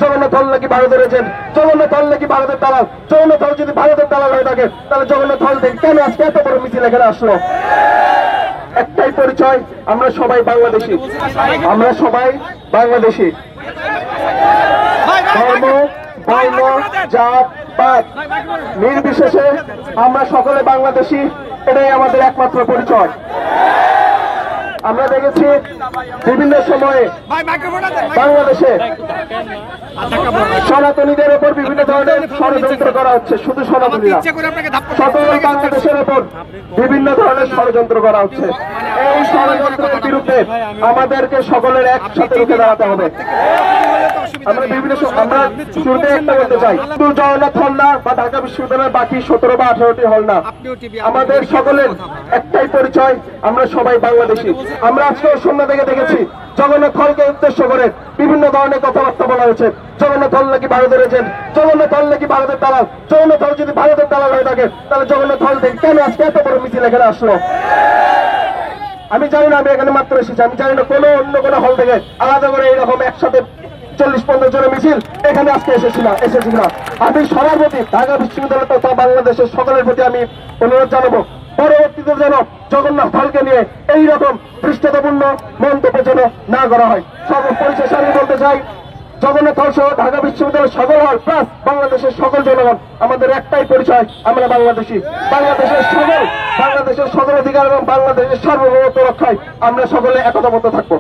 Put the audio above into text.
জগন্নাথ হল নাকি ভারতের এজেন্ট, জগন্নাথ হল নাকি ভারতের দালাল। জগন্নাথ হল যদি ভারতের দালাল হয়ে থাকে তাহলে জগন্নাথ হল থেকে কেন আজকে এত বড় মিছিল এখানে আসলো? একটাই পরিচয়, আমরা সবাই বাংলাদেশি, আমরা সবাই বাংলাদেশি। ধর্ম, বর্ণ, জাত, পাত নির্বিশেষে আমরা সকলে বাংলাদেশি, এটাই আমাদের একমাত্র পরিচয়। আমরা দেখেছি বিভিন্ন সময়ে বাংলাদেশে সনাতনীদের উপর বিভিন্ন ধরনের ষড়যন্ত্র করা হচ্ছে। শুধু সনাতনীরা, সকল বাংলাদেশের উপর বিভিন্ন ধরনের ষড়যন্ত্র করা হচ্ছে। এই ষড়যন্ত্রের বিরুদ্ধে আমাদেরকে সকলের একসাথে রুখে দাঁড়াতে হবে। আমরা আমরা শুরুতে একটা বলতে চাই, শুধু জগন্নাথ হল না বা ঢাকা বিশ্ববিদ্যালয়ের বাকি 17 বা 18টি হল না, আমাদের সকলের একটাই পরিচয়, আমরা সবাই বাংলাদেশি। আমরা আজকে সন্ধ্যা থেকে দেখেছি জগন্নাথ হলকে উদ্দেশ্য করে বিভিন্ন ধরনের কথাবার্তা বলা হয়েছে। জগন্নাথ হল নাকি ভারতের এজেন্ট, জগন্নাথ হল নাকি ভারতের দালাল। জগন্নাথ হল যদি ভারতের দালাল হয়ে থাকে তাহলে জগন্নাথ হল থেকে কেন আজকে এত বড় মিছিল এখানে আসলো? আমি জানি না, আমি এখানে মাত্র এসেছি, আমি জানি না কোনো অন্য কোনো হল থেকে আলাদা করে এইরকম একসাথে 40-50 জনের মিছিল এখানে আজকে এসেছি না। আমি সবার প্রতি, ঢাকা বিশ্ববিদ্যালয় তথা বাংলাদেশের সকলের প্রতি আমি অনুরোধ জানাবো, পরবর্তীতে যেন জগন্নাথ হলকে নিয়ে এইরকম পৃষ্ঠতাপূর্ণ মন্তব্য যেন না করা হয়। সর্বপরিশেষে আমি বলতে চাই, জগন্নাথ হল সহ ঢাকা বিশ্ববিদ্যালয়ের সকল হল প্লাস বাংলাদেশের সকল জনগণ, আমাদের একটাই পরিচয়, আমরা বাংলাদেশি। বাংলাদেশের সকল অধিকার এবং বাংলাদেশের সার্বভৌমত্ব রক্ষায় আমরা সকলে একতাবদ্ধ থাকবো।